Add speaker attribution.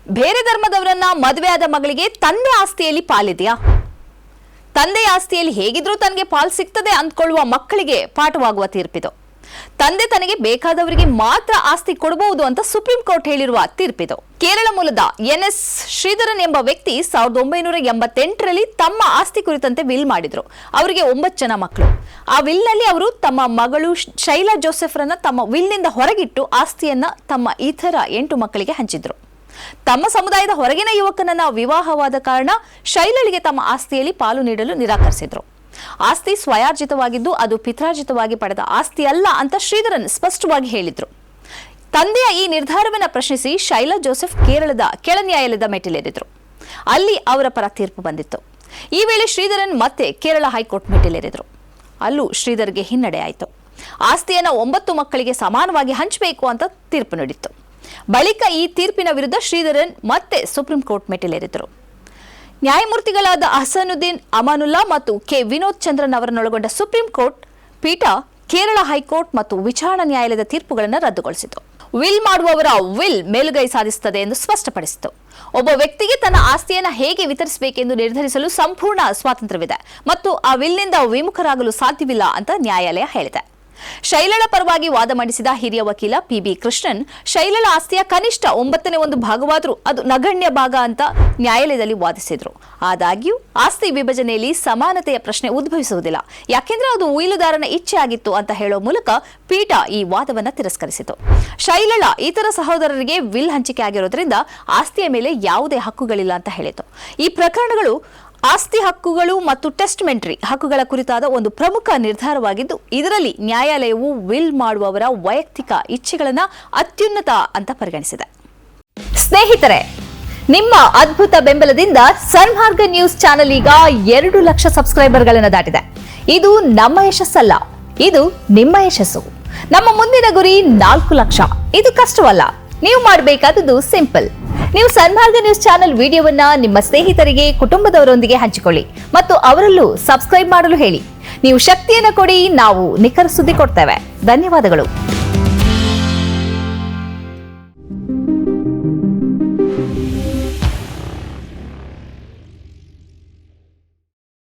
Speaker 1: ಬೇರೆ ಧರ್ಮದವರನ್ನ ಮದುವೆಯಾದ ಮಗಳಿಗೆ ತಂದೆ ಆಸ್ತಿಯಲ್ಲಿ ಪಾಲಿದೆಯಾ? ತಂದೆಯ ಆಸ್ತಿಯಲ್ಲಿ ಹೇಗಿದ್ರೂ ತನಗೆ ಪಾಲ್ ಸಿಗ್ತದೆ ಅಂದ್ಕೊಳ್ಳುವ ಮಕ್ಕಳಿಗೆ ಪಾಠವಾಗುವ ತೀರ್ಪಿದು. ತಂದೆ ತನಗೆ ಬೇಕಾದವರಿಗೆ ಮಾತ್ರ ಆಸ್ತಿ ಕೊಡಬಹುದು ಅಂತ ಸುಪ್ರೀಂ ಕೋರ್ಟ್ ಹೇಳಿರುವ ತೀರ್ಪಿದು. ಕೇರಳ ಮೂಲದ ಎನ್ಎಸ್ ಶ್ರೀಧರನ್ ಎಂಬ ವ್ಯಕ್ತಿ 1988ರಲ್ಲಿ ತಮ್ಮ ಆಸ್ತಿ ಕುರಿತಂತೆ ವಿಲ್ ಮಾಡಿದ್ರು. ಅವರಿಗೆ 9 ಜನ ಮಕ್ಕಳು. ಆ ವಿಲ್ನಲ್ಲಿ ಅವರು ತಮ್ಮ ಮಗಳು ಶೈಲಾ ಜೋಸೆಫ್ರನ್ನ ತಮ್ಮ ವಿಲ್ನಿಂದ ಹೊರಗಿಟ್ಟು ಆಸ್ತಿಯನ್ನ ತಮ್ಮ ಇತರ 8 ಮಕ್ಕಳಿಗೆ ಹಂಚಿದ್ರು. ತಮ್ಮ ಸಮುದಾಯದ ಹೊರಗಿನ ಯುವಕನನ್ನ ವಿವಾಹವಾದ ಕಾರಣ ಶೈಲಳಿಗೆ ತಮ್ಮ ಆಸ್ತಿಯಲ್ಲಿ ಪಾಲು ನೀಡಲು ನಿರಾಕರಿಸಿದ್ರು. ಆಸ್ತಿ ಸ್ವಯಾರ್ಜಿತವಾಗಿದ್ದು ಅದು ಪಿತ್ರಾರ್ಜಿತವಾಗಿ ಪಡೆದ ಆಸ್ತಿ ಅಲ್ಲ ಅಂತ ಶ್ರೀಧರನ್ ಸ್ಪಷ್ಟವಾಗಿ ಹೇಳಿದ್ರು. ತಂದೆಯ ಈ ನಿರ್ಧಾರವನ್ನು ಪ್ರಶ್ನಿಸಿ ಶೈಲಾ ಜೋಸೆಫ್ ಕೇರಳದ ಕೆಳ ನ್ಯಾಯಾಲಯದ ಮೆಟ್ಟಿಲೇರಿದ್ರು. ಅಲ್ಲಿ ಅವರ ಪರ ತೀರ್ಪು ಬಂದಿತ್ತು. ಈ ವೇಳೆ ಶ್ರೀಧರನ್ ಮತ್ತೆ ಕೇರಳ ಹೈಕೋರ್ಟ್ ಮೆಟ್ಟಿಲೇರಿದ್ರು. ಅಲ್ಲೂ ಶ್ರೀಧರ್ಗೆ ಹಿನ್ನಡೆ ಆಯಿತು. ಆಸ್ತಿಯನ್ನು 9 ಮಕ್ಕಳಿಗೆ ಸಮಾನವಾಗಿ ಹಂಚಬೇಕು ಅಂತ ತೀರ್ಪು ನೀಡಿತ್ತು. ಬಳಿಕ ಈ ತೀರ್ಪಿನ ವಿರುದ್ಧ ಶ್ರೀಧರನ್ ಮತ್ತೆ ಸುಪ್ರೀಂ ಕೋರ್ಟ್ ಮೆಟ್ಟಿಲೇರಿದ್ರು. ನ್ಯಾಯಮೂರ್ತಿಗಳಾದ ಅಹ್ಸನುದ್ದೀನ್ ಅಮಾನುಲ್ಲಾ ಮತ್ತು ಕೆ ವಿನೋದ್ ಚಂದ್ರನ್ ಅವರನ್ನೊಳಗೊಂಡ ಸುಪ್ರೀಂ ಕೋರ್ಟ್ ಪೀಠ ಕೇರಳ ಹೈಕೋರ್ಟ್ ಮತ್ತು ವಿಚಾರಣಾ ನ್ಯಾಯಾಲಯದ ತೀರ್ಪುಗಳನ್ನು ರದ್ದುಗೊಳಿಸಿತು. ವಿಲ್ ಮಾಡುವವರ ವಿಲ್ ಮೇಲುಗೈ ಸಾಧಿಸುತ್ತದೆ ಎಂದು ಸ್ಪಷ್ಟಪಡಿಸಿತು. ಒಬ್ಬ ವ್ಯಕ್ತಿಗೆ ತನ್ನ ಆಸ್ತಿಯನ್ನು ಹೇಗೆ ವಿತರಿಸಬೇಕೆಂದು ನಿರ್ಧರಿಸಲು ಸಂಪೂರ್ಣ ಸ್ವಾತಂತ್ರ್ಯವಿದೆ ಮತ್ತು ಆ ವಿಲ್ನಿಂದ ವಿಮುಖರಾಗಲು ಸಾಧ್ಯವಿಲ್ಲ ಅಂತ ನ್ಯಾಯಾಲಯ ಹೇಳಿದೆ. ಶೈಲಳ ಪರವಾಗಿ ವಾದ ಮಂಡಿಸಿದ ಹಿರಿಯ ವಕೀಲ ಪಿ.ಬಿ. ಕೃಷ್ಣನ್ ಶೈಲಳ ಆಸ್ತಿಯ ಕನಿಷ್ಠ 9ನೇ 1 ಭಾಗವಾದರೂ ಅದು ನಗಣ್ಯ ಭಾಗ ಅಂತ ನ್ಯಾಯಾಲಯದಲ್ಲಿ ವಾದಿಸಿದ್ರು. ಆದಾಗ್ಯೂ ಆಸ್ತಿ ವಿಭಜನೆಯಲ್ಲಿ ಸಮಾನತೆಯ ಪ್ರಶ್ನೆ ಉದ್ಭವಿಸುವುದಿಲ್ಲ, ಯಾಕೆಂದ್ರೆ ಅದು ಉಯಿಲುದಾರನ ಇಚ್ಛೆ ಆಗಿತ್ತು ಅಂತ ಹೇಳೋ ಮೂಲಕ ಪೀಠ ಈ ವಾದವನ್ನು ತಿರಸ್ಕರಿಸಿತು. ಶೈಲಳ ಇತರ ಸಹೋದರರಿಗೆ ವಿಲ್ ಹಂಚಿಕೆ ಆಗಿರೋದ್ರಿಂದ ಆಸ್ತಿಯ ಮೇಲೆ ಯಾವುದೇ ಹಕ್ಕುಗಳಿಲ್ಲ ಅಂತ ಹೇಳಿತು. ಈ ಪ್ರಕರಣಗಳು ಆಸ್ತಿ ಹಕ್ಕುಗಳು ಮತ್ತು ಟೆಸ್ಟ್ಮೆಂಟರಿ ಹಕ್ಕುಗಳ ಕುರಿತಾದ ಒಂದು ಪ್ರಮುಖ ನಿರ್ಧಾರವಾಗಿದ್ದು, ಇದರಲ್ಲಿ ನ್ಯಾಯಾಲಯವು ವಿಲ್ ಮಾಡುವವರ ವೈಯಕ್ತಿಕ ಇಚ್ಛೆಗಳನ್ನ ಅತ್ಯುನ್ನತ ಅಂತ ಪರಿಗಣಿಸಿದೆ. ಸ್ನೇಹಿತರೆ, ನಿಮ್ಮ ಅದ್ಭುತ ಬೆಂಬಲದಿಂದ ಸನ್ಮಾರ್ಗ ನ್ಯೂಸ್ ಚಾನೆಲ್ ಈಗ 2 ಲಕ್ಷ ಸಬ್ಸ್ಕ್ರೈಬರ್ಗಳನ್ನು ದಾಟಿದೆ. ಇದು ನಮ್ಮ ಯಶಸ್ಸಲ್ಲ, ಇದು ನಿಮ್ಮ ಯಶಸ್ಸು. ನಮ್ಮ ಮುಂದಿನ ಗುರಿ 4 ಲಕ್ಷ. ಇದು ಕಷ್ಟವಲ್ಲ. ನೀವು ಮಾಡಬೇಕಾದದ್ದು ಸಿಂಪಲ್. ನೀವು ಸನ್ಮಾರ್ಗ ನ್ಯೂಸ್ ಚಾನೆಲ್ ವಿಡಿಯೋವನ್ನ ನಿಮ್ಮ ಸ್ನೇಹಿತರಿಗೆ, ಕುಟುಂಬದವರೊಂದಿಗೆ ಹಂಚಿಕೊಳ್ಳಿ ಮತ್ತು ಅವರಲ್ಲೂ ಸಬ್ಸ್ಕ್ರೈಬ್ ಮಾಡಲು ಹೇಳಿ. ನೀವು ಶಕ್ತಿಯನ್ನು ಕೊಡಿ, ನಾವು ನಿಖರ ಸುದ್ದಿ ಕೊಡ್ತೇವೆ. ಧನ್ಯವಾದಗಳು.